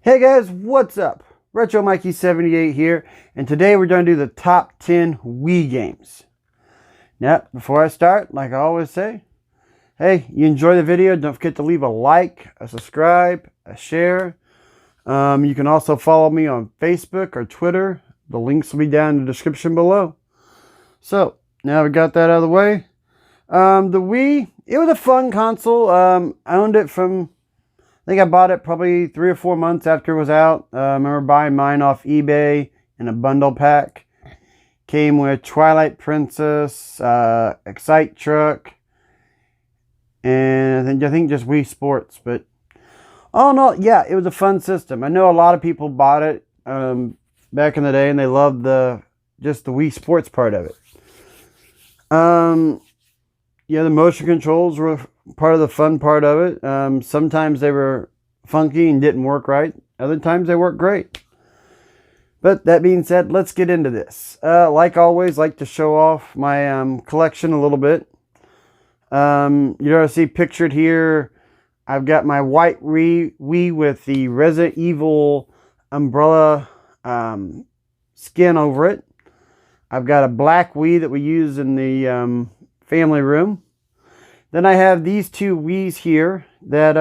Hey guys, what's up? Retro Mikey 78 here, and today we're going to do the top 10 Wii games. Now, before I start, like I always say, hey, you enjoy the video, don't forget to leave a like, a subscribe, a share. You can also follow me on Facebook or Twitter. The links will be down in the description below. So, now we got that out of the way. The Wii, it was a fun console. I owned it from... I think I bought it probably 3 or 4 months after it was out. I remember buying mine off eBay in a bundle pack. Came with Twilight Princess, Excite Truck, and I think just Wii Sports. But all in all, yeah, it was a fun system. I know a lot of people bought it back in the day, and they loved just the Wii Sports part of it. Yeah, the motion controls were part of the fun part of it. Sometimes they were funky and didn't work right. Other times they worked great. But that being said, let's get into this. Like always, like to show off my collection a little bit. You see pictured here, I've got my white Wii with the Resident Evil umbrella skin over it. I've got a black Wii that we use in the family room. Then I have these two Wiis here that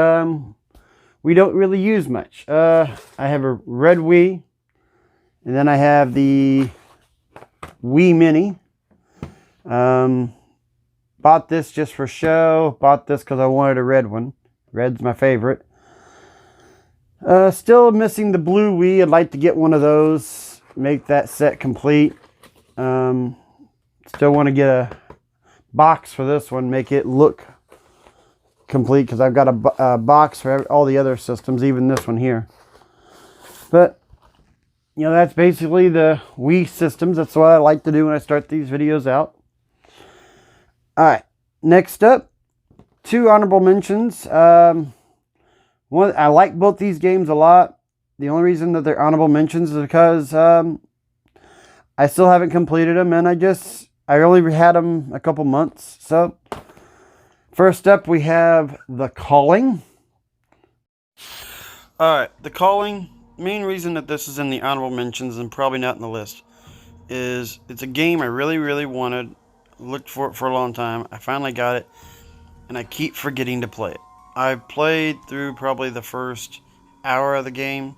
we don't really use much. I have a red Wii, and then I have the Wii Mini. Bought this just for show. Bought this because I wanted a red one. Red's my favorite. Still missing the blue Wii. I'd like to get one of those. Make that set complete. Still want to get a box for this one, make it look complete, because I've got a box for all the other systems, even this one here. But you know, that's basically the Wii systems. That's what I like to do when I start these videos out. Alright, next up, 2 honorable mentions. One, I like both these games a lot. The only reason that they're honorable mentions is because I still haven't completed them, and I only had them a couple months. So, first up we have The Calling. Alright, The Calling, main reason that this is in the honorable mentions and probably not in the list is it's a game I really, really wanted. Looked for it for a long time. I finally got it, and I keep forgetting to play it. I've played through probably the first hour of the game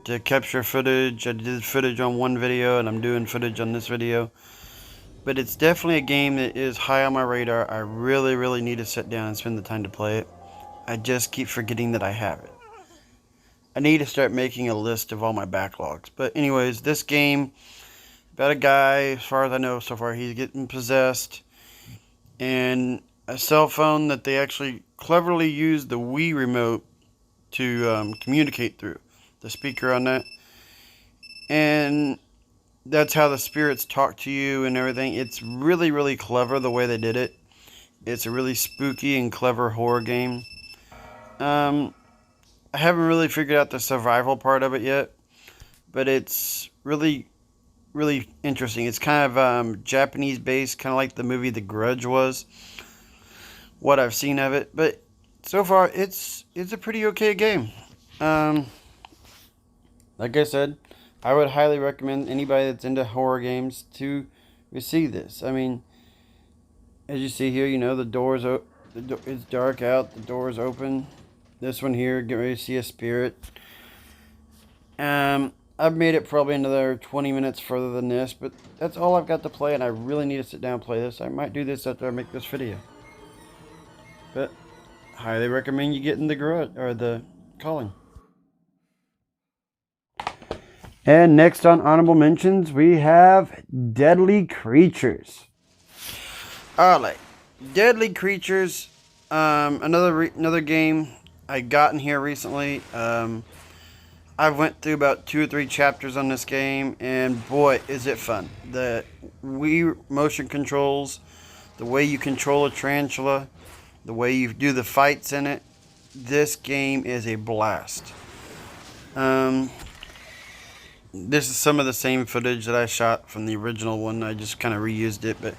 to capture footage. I did footage on one video, and I'm doing footage on this video. But it's definitely a game that is high on my radar. I really, really need to sit down and spend the time to play it. I just keep forgetting that I have it. I need to start making a list of all my backlogs. But anyways, this game, about a guy, as far as I know so far, he's getting possessed. And a cell phone that they actually cleverly used the Wii remote to communicate through. The speaker on that. And that's how the spirits talk to you and everything. It's really, really clever the way they did it. It's a really spooky and clever horror game. I haven't really figured out the survival part of it yet, but it's really, really interesting. It's kind of Japanese based, kind of like the movie The Grudge was. What I've seen of it, but so far it's a pretty okay game. Like I said, I would highly recommend anybody that's into horror games to receive this. I mean, as you see here, you know, it's dark out, the door's open. This one here, get ready to see a spirit. I've made it probably another 20 minutes further than this, but that's all I've got to play, and I really need to sit down and play this. I might do this after I make this video. But highly recommend you getting the Calling. And next on honorable mentions, we have Deadly Creatures. Alright, Deadly Creatures, another game I got in here recently. I went through about 2 or 3 chapters on this game, and boy, is it fun. The Wii motion controls, the way you control a tarantula, the way you do the fights in it, this game is a blast. This is some of the same footage that I shot from the original one. I just kind of reused it, but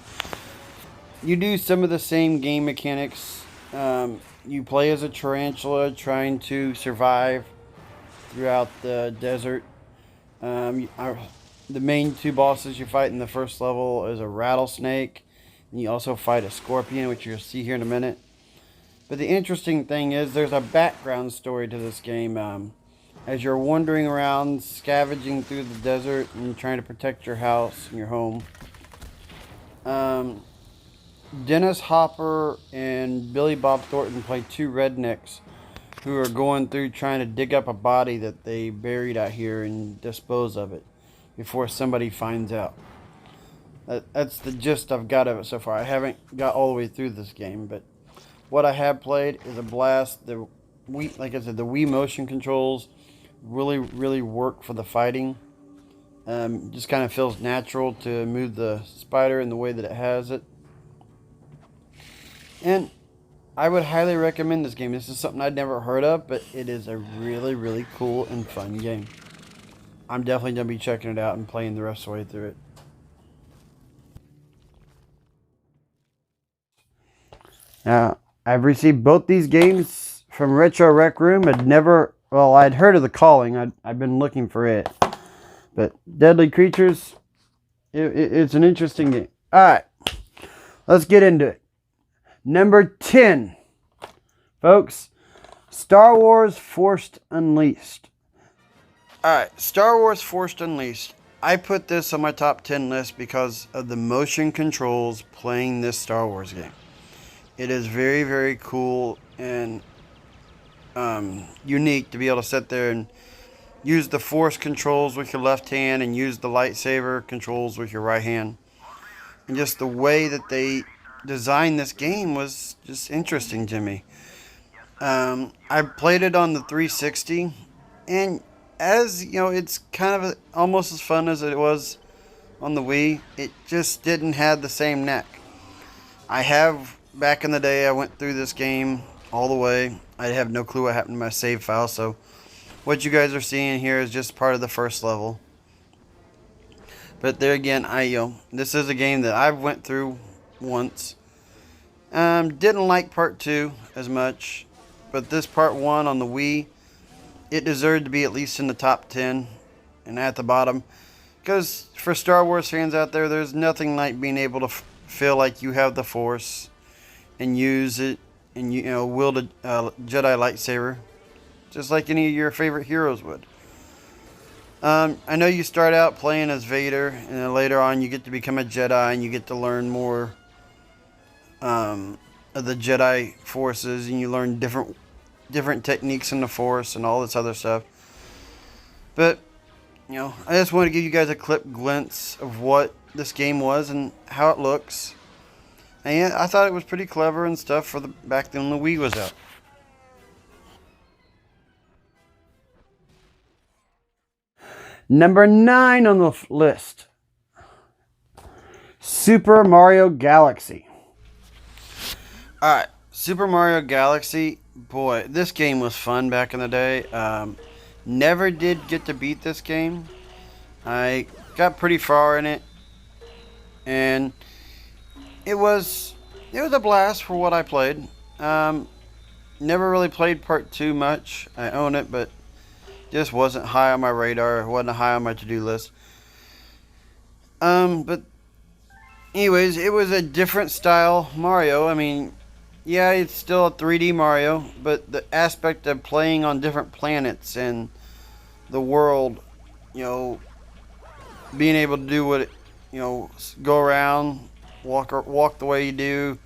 you do some of the same game mechanics. You play as a tarantula trying to survive throughout the desert. The main two bosses you fight in the first level is a rattlesnake, and you also fight a scorpion, which you'll see here in a minute. But the interesting thing is there's a background story to this game. As you're wandering around, scavenging through the desert and trying to protect your house and your home, Dennis Hopper and Billy Bob Thornton play two rednecks who are going through trying to dig up a body that they buried out here and dispose of it before somebody finds out. That's the gist I've got of it so far. I haven't got all the way through this game, but what I have played is a blast. The Wii, like I said, the Wii motion controls really work for the fighting. Just kind of feels natural to move the spider in the way that it has it. And I would highly recommend this game. This is something I'd never heard of, but it is a really cool and fun game. I'm definitely going to be checking it out and playing the rest of the way through it. Now, I've received both these games from Retro Rec Room. I'd heard of The Calling. I've been looking for it. But Deadly Creatures, it's an interesting game. Alright, let's get into it. Number 10, folks, Star Wars Force Unleashed. Alright, Star Wars Force Unleashed. I put this on my top 10 list because of the motion controls playing this Star Wars game. It is very cool and unique to be able to sit there and use the Force controls with your left hand and use the lightsaber controls with your right hand. And just the way that they designed this game was just interesting to me. I played it on the 360, and as you know, it's kind of almost as fun as it was on the Wii. It just didn't have the same knack. Back in the day, I went through this game all the way. I have no clue what happened to my save file, so what you guys are seeing here is just part of the first level. But there again, this is a game that I've went through once. Didn't like part 2 as much, but this part 1 on the Wii, it deserved to be at least in the top 10 and at the bottom. Because for Star Wars fans out there, there's nothing like being able to feel like you have the Force and use it and wield a Jedi lightsaber, just like any of your favorite heroes would. I know you start out playing as Vader, and then later on you get to become a Jedi and you get to learn more of the Jedi forces, and you learn different techniques in the Force and all this other stuff. But I just want to give you guys a glimpse of what this game was and how it looks. And I thought it was pretty clever and stuff for back then when the Wii was out. Number 9 on the list, Super Mario Galaxy. Alright, Super Mario Galaxy, boy, this game was fun back in the day. Never did get to beat this game. I got pretty far in it, and it was a blast for what I played. Never really played part 2 much. I own it, but just wasn't high on my radar. It wasn't high on my to-do list. But anyways, it was a different style Mario. I mean, yeah, it's still a 3D Mario, but the aspect of playing on different planets and the world, being able to do what go around, walk the way you do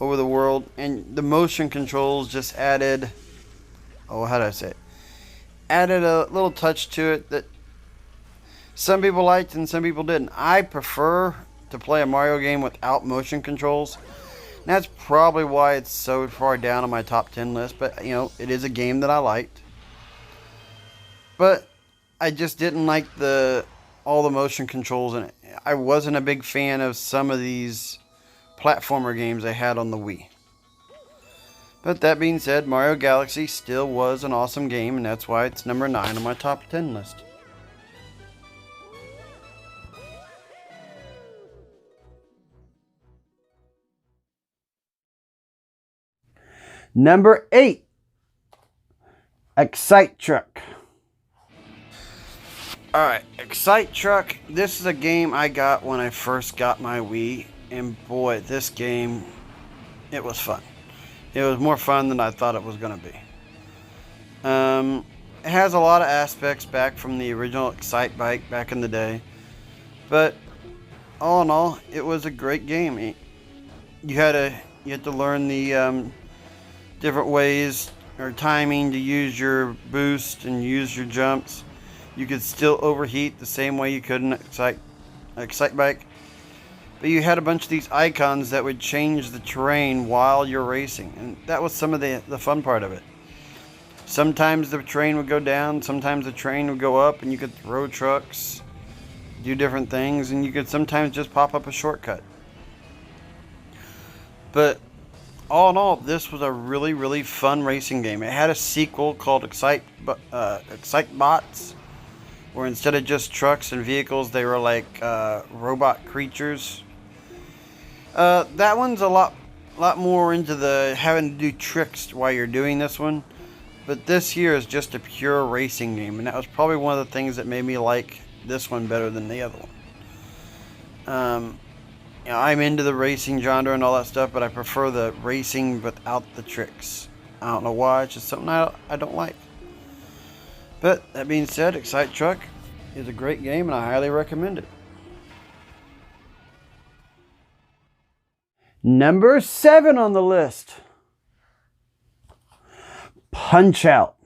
over the world, and the motion controls just added, how do I say it? Added a little touch to it that some people liked and some people didn't. I prefer to play a Mario game without motion controls. And that's probably why it's so far down on my top 10 list. But, it is a game that I liked. But I just didn't like all the motion controls in it. I wasn't a big fan of some of these platformer games I had on the Wii. But that being said, Mario Galaxy still was an awesome game, and that's why it's number 9 on my top 10 list. Number 8, Excite Truck. Alright, Excite Truck. This is a game I got when I first got my Wii. And boy, this game, it was fun. It was more fun than I thought it was going to be. It has a lot of aspects back from the original Excite Bike back in the day. But all in all, it was a great game. You had to learn the different ways or timing to use your boost and use your jumps. You could still overheat the same way you could in Excite Bike. But you had a bunch of these icons that would change the terrain while you're racing. And that was some of the fun part of it. Sometimes the train would go down, sometimes the train would go up, and you could throw trucks, do different things, and you could sometimes just pop up a shortcut. But all in all, this was a really, really fun racing game. It had a sequel called Excite Bots, where instead of just trucks and vehicles, they were like robot creatures. That one's a lot more into the having to do tricks while you're doing this one. But this here is just a pure racing game, and that was probably one of the things that made me like this one better than the other one. I'm into the racing genre and all that stuff, but I prefer the racing without the tricks. I don't know why, it's just something I don't like. But that being said, Excite Truck is a great game, and I highly recommend it. Number 7 on the list. Punch-Out!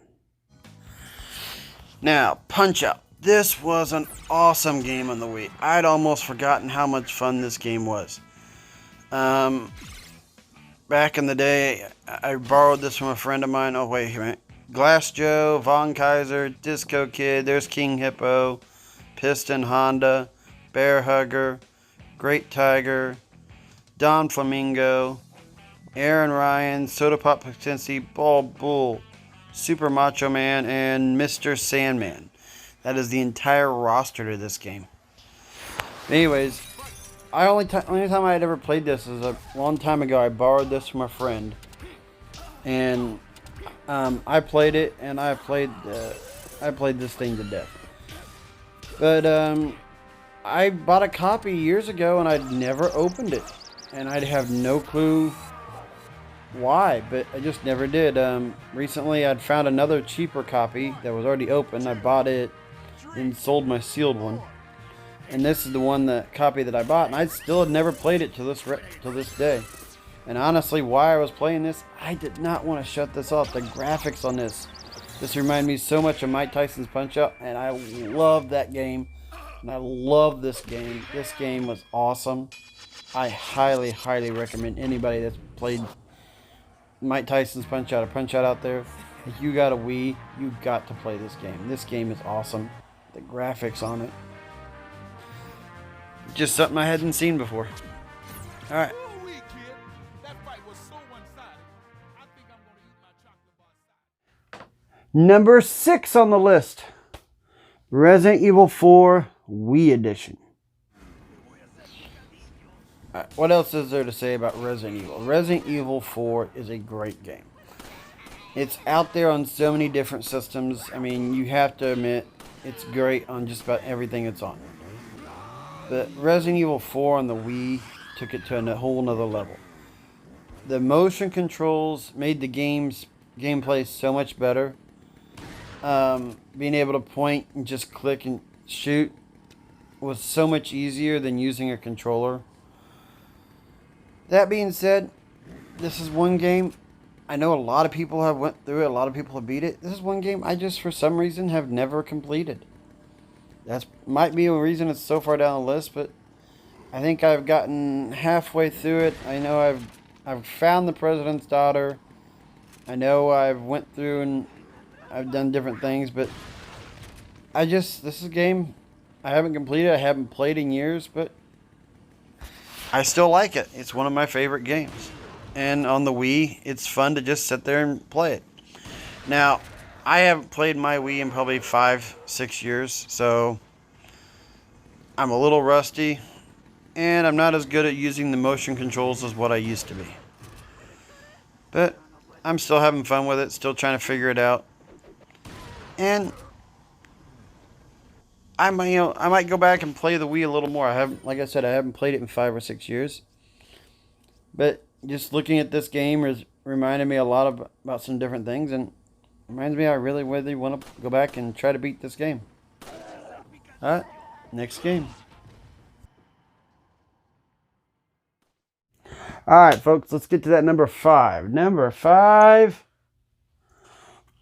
Now, Punch-Out. This was an awesome game on the Wii. I'd almost forgotten how much fun this game was. Back in the day, I borrowed this from a friend of mine. Oh, wait a minute. Glass Joe, Von Kaiser, Disco Kid, there's King Hippo, Piston Honda, Bear Hugger, Great Tiger, Don Flamingo, Aaron Ryan, Soda Pop Potency, Bald Bull, Super Macho Man, and Mr. Sandman. That is the entire roster to this game. Anyways, only time I had ever played this is a long time ago. I borrowed this from a friend, and I played it, and I played this thing to death. But I bought a copy years ago, and I'd never opened it, and I'd have no clue why, but I just never did. Recently, I'd found another cheaper copy that was already open. I bought it and sold my sealed one, and this is the copy that I bought, and I still had never played it to this day. And honestly, why I was playing this, I did not want to shut this off. The graphics on this reminded me so much of Mike Tyson's Punch-Out, and I love that game, and I love this game. This game was awesome. I highly, highly recommend anybody that's played Mike Tyson's Punch-Out or Punch-Out out there. If you got a Wii, you got to play this game. This game is awesome. The graphics on it, just something I hadn't seen before. Alright. Number 6 on the list. Resident Evil 4 Wii Edition. Alright, what else is there to say about Resident Evil? Resident Evil 4 is a great game. It's out there on so many different systems. I mean, you have to admit, it's great on just about everything it's on. But Resident Evil 4 on the Wii took it to a whole nother level. The motion controls made the gameplay so much better. Being able to point and just click and shoot was so much easier than using a controller. That being said, this is one game I know a lot of people have went through it, a lot of people have beat it. This is one game I just, for some reason, have never completed. That might be a reason it's so far down the list, but I think I've gotten halfway through it. I know I've found the President's Daughter. I know I've went through and I've done different things, but this is a game I haven't completed. I haven't played in years, but I still like it. It's one of my favorite games. And on the Wii, it's fun to just sit there and play it. Now, I haven't played my Wii in probably 5-6 years, so I'm a little rusty, and I'm not as good at using the motion controls as what I used to be. But I'm still having fun with it, still trying to figure it out. And I might go back and play the Wii a little more. I haven't, like I said, I haven't played it in 5 or 6 years. But just looking at this game has reminded me a lot about some different things, and reminds me I really want to go back and try to beat this game. All right, next game. All right, folks, let's get to that number 5. Number 5,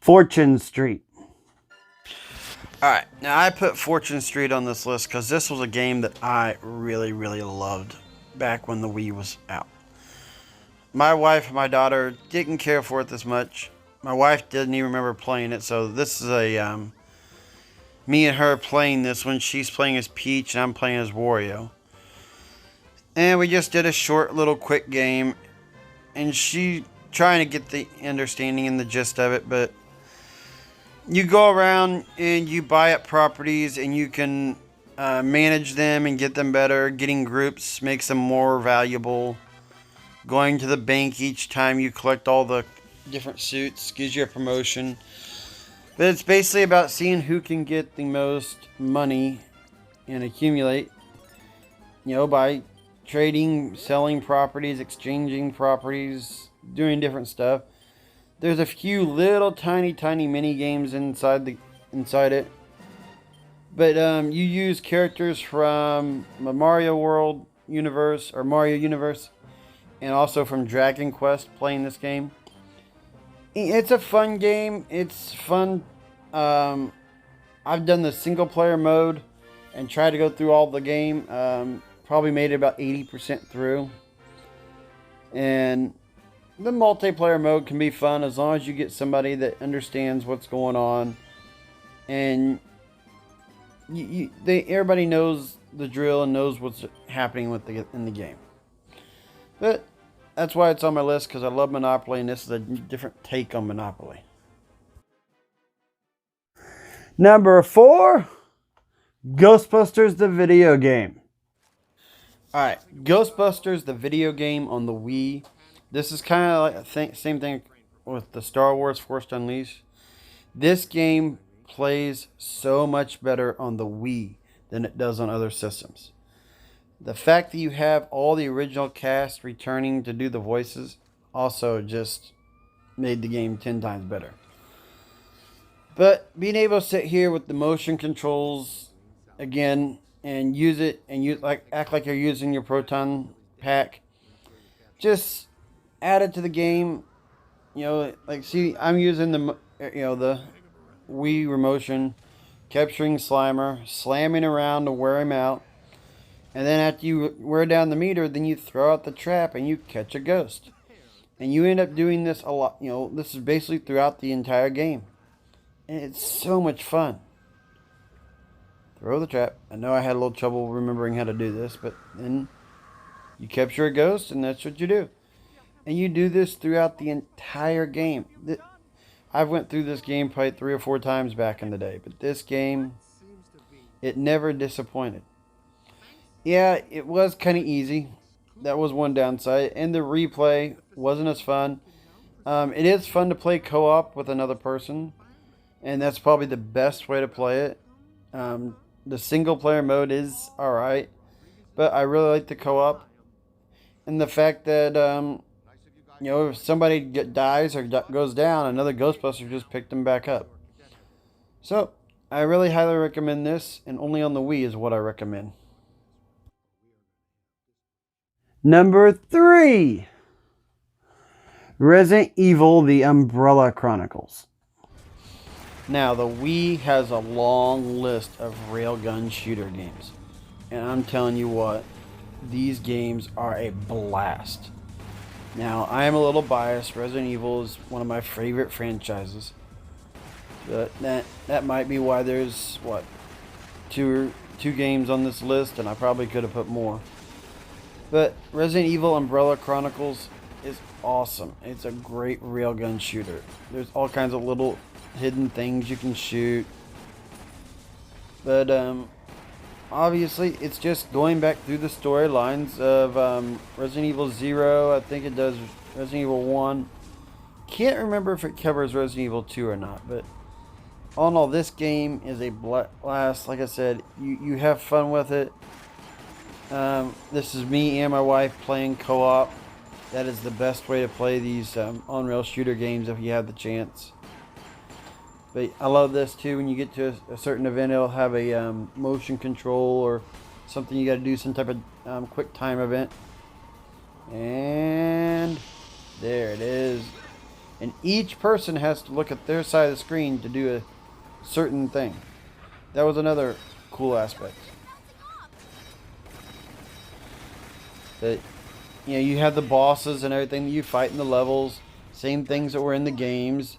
Fortune Street. All right, now I put Fortune Street on this list because this was a game that I really, really loved back when the Wii was out. My wife and my daughter didn't care for it this much. My wife didn't even remember playing it, so this is a me and her playing this when she's playing as Peach and I'm playing as Wario. And we just did a short little quick game, and she trying to get the understanding and the gist of it, but you go around and you buy up properties and you can manage them and get them better. Getting groups makes them more valuable. Going to the bank each time you collect all the different suits gives you a promotion. But it's basically about seeing who can get the most money and accumulate, by trading, selling properties, exchanging properties, doing different stuff. There's a few little tiny mini games inside it. But you use characters from the Mario World universe or Mario universe, and also from Dragon Quest playing this game. It's a fun game. It's fun. I've done the single player mode and tried to go through all the game. Probably made it about 80% through. And the multiplayer mode can be fun as long as you get somebody that understands what's going on, and everybody knows the drill and knows what's happening in the game. But that's why it's on my list, because I love Monopoly, and this is a different take on Monopoly. Number 4, Ghostbusters the video game. Alright, Ghostbusters the video game on the Wii. This is kind of like same thing with the Star Wars Force Unleashed. This game plays so much better on the Wii than it does on other systems. The fact that you have all the original cast returning to do the voices also just made the game 10 times better. But being able to sit here with the motion controls again and use it and act like you're using your proton pack, just add it to the game. See, I'm using the Wii remotion, capturing Slimer, slamming around to wear him out, and then after you wear down the meter, then you throw out the trap and you catch a ghost, and you end up doing this a lot. This is basically throughout the entire game, and it's so much fun. Throw the trap. I know I had a little trouble remembering how to do this, but then you capture a ghost, and that's what you do. And you do this throughout the entire game. I've went through this game probably 3 or 4 times back in the day. But this game, it never disappointed. Yeah, it was kind of easy. That was one downside. And the replay wasn't as fun. It is fun to play co-op with another person. And that's probably the best way to play it. The single player mode is alright. But I really like the co-op. And the fact that if somebody dies or goes down, another Ghostbuster just picked them back up. So, I really highly recommend this, and only on the Wii is what I recommend. Number 3, Resident Evil: The Umbrella Chronicles. Now, the Wii has a long list of railgun shooter games, and I'm telling you what, these games are a blast. Now, I am a little biased. Resident Evil is one of my favorite franchises. But that might be why there's, two games on this list, and I probably could have put more. But Resident Evil Umbrella Chronicles is awesome. It's a great railgun shooter. There's all kinds of little hidden things you can shoot. But, obviously, it's just going back through the storylines of Resident Evil 0. I think it does Resident Evil 1. Can't remember if it covers Resident Evil 2 or not, but all in all, this game is a blast. Like I said, you have fun with it. This is me and my wife playing co-op. That is the best way to play these on-rail shooter games if you have the chance. But I love this too. When you get to a certain event, it'll have a motion control or something you got to do, some type of quick time event. And there it is. And each person has to look at their side of the screen to do a certain thing. That was another cool aspect. But you know, you have the bosses and everything that you fight in the levels, same things that were in the games,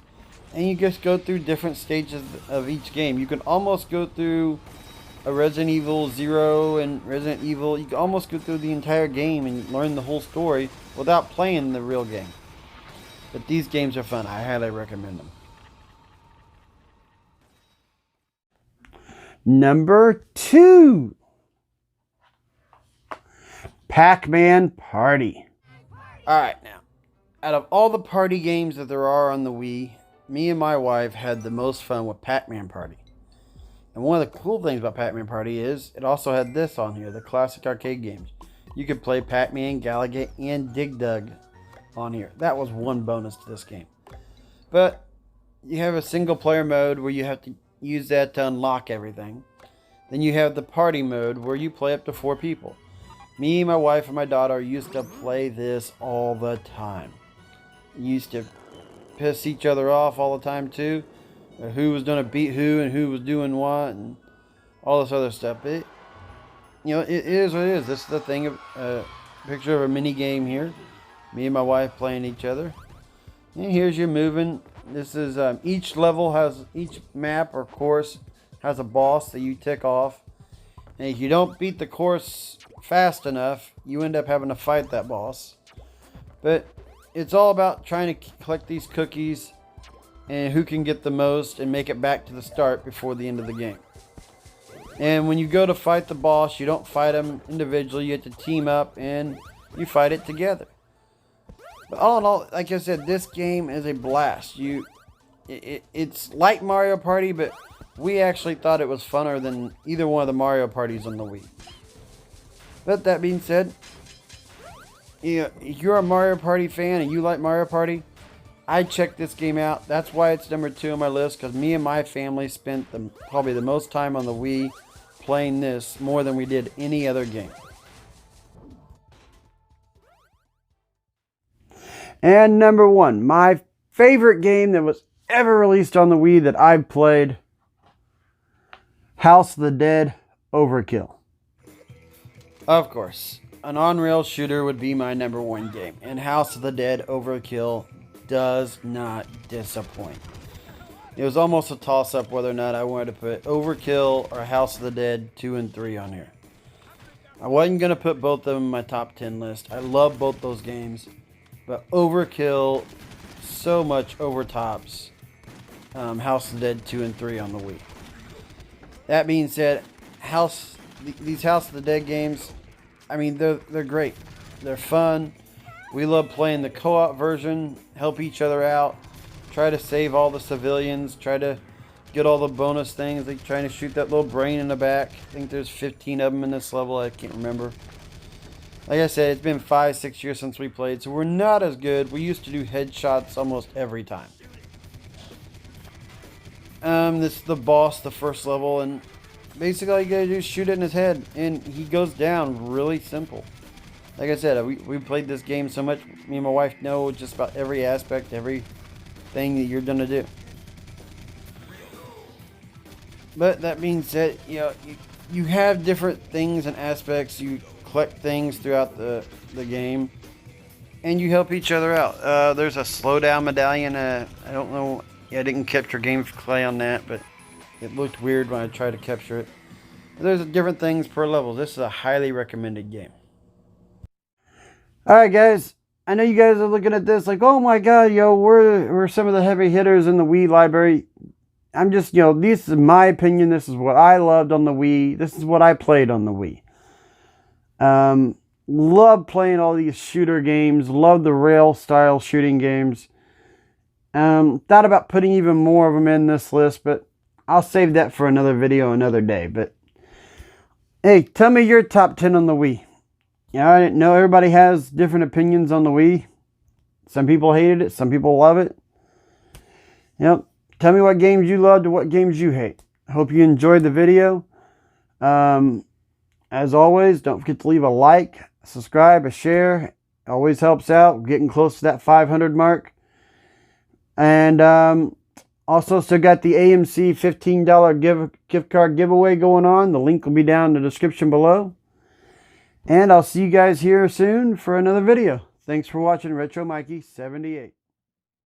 and you just go through different stages of each game. You can almost go through a Resident Evil 0 and Resident Evil. You can almost go through the entire game and learn the whole story without playing the real game. But these games are fun. I highly recommend them. Number 2. PacMan Party. Alright, now, out of all the party games that there are on the Wii, me and my wife had the most fun with PacMan Party. And one of the cool things about PacMan Party is it also had this on here, the classic arcade games. You could play Pac-Man, Galaga, and Dig Dug on here. That was one bonus to this game. But you have a single player mode where you have to use that to unlock everything. Then you have the party mode where you play up to 4 people. Me, my wife, and my daughter used to play this all the time. We used to piss each other off all the time too. Who was going to beat who and who was doing what and all this other stuff. It is what it is. This is the thing of picture of a mini game here. Me and my wife playing each other. And here's your moving. This is each level has, each map or course has a boss that you tick off. And if you don't beat the course fast enough, you end up having to fight that boss. But it's all about trying to collect these cookies and who can get the most and make it back to the start before the end of the game. And when you go to fight the boss, you don't fight them individually. You have to team up and you fight it together. But all in all, like I said, this game is a blast. It's like Mario Party, but we actually thought it was funner than either one of the Mario Parties on the Wii. But that being said, if you're a Mario Party fan and you like Mario Party, I checked this game out. That's why it's number 2 on my list, because me and my family spent probably the most time on the Wii playing this more than we did any other game. And number 1, my favorite game that was ever released on the Wii that I've played, House of the Dead Overkill. Of course, an on-rail shooter would be my number 1 game, and House of the Dead Overkill does not disappoint. It was almost a toss-up whether or not I wanted to put Overkill or House of the Dead 2 and 3 on here. I wasn't going to put both of them in my top 10 list. I love both those games, but Overkill so much overtops House of the Dead 2 and 3 on the Wii. That being said, these House of the Dead games, I mean, they're great. They're fun. We love playing the co-op version, help each other out, try to save all the civilians, try to get all the bonus things, like trying to shoot that little brain in the back. I think there's 15 of them in this level, I can't remember. Like I said, it's been 5-6 years since we played, so we're not as good. We used to do headshots almost every time. This is the boss, the first level, and basically all you gotta do is shoot it in his head, and he goes down. Really simple. Like I said, we played this game so much, me and my wife know just about every aspect, everything that you're gonna do. But that being said, you have different things and aspects. You collect things throughout the game, and you help each other out. There's a slowdown medallion. I don't know. I didn't capture gameplay on that, but it looked weird when I tried to capture it. There's different things per level. This is a highly recommended game. Alright guys, I know you guys are looking at this like, oh my god, we're some of the heavy hitters in the Wii library. I'm just, this is my opinion. This is what I loved on the Wii. This is what I played on the Wii. Love playing all these shooter games. Love the rail style shooting games. Thought about putting even more of them in this list, but I'll save that for another video another day. But hey, tell me your top 10 on the Wii. Yeah, I know everybody has different opinions on the Wii. Some people hated it, some people love it. Yep. Tell me what games you loved and what games you hate. I hope you enjoyed the video. As always, don't forget to leave a like, subscribe, a share. It always helps out. We're getting close to that 500 mark. And also still got the AMC $15 gift card giveaway going on. The link will be down in the description below. And I'll see you guys here soon for another video. Thanks for watching Retro Mikey 78.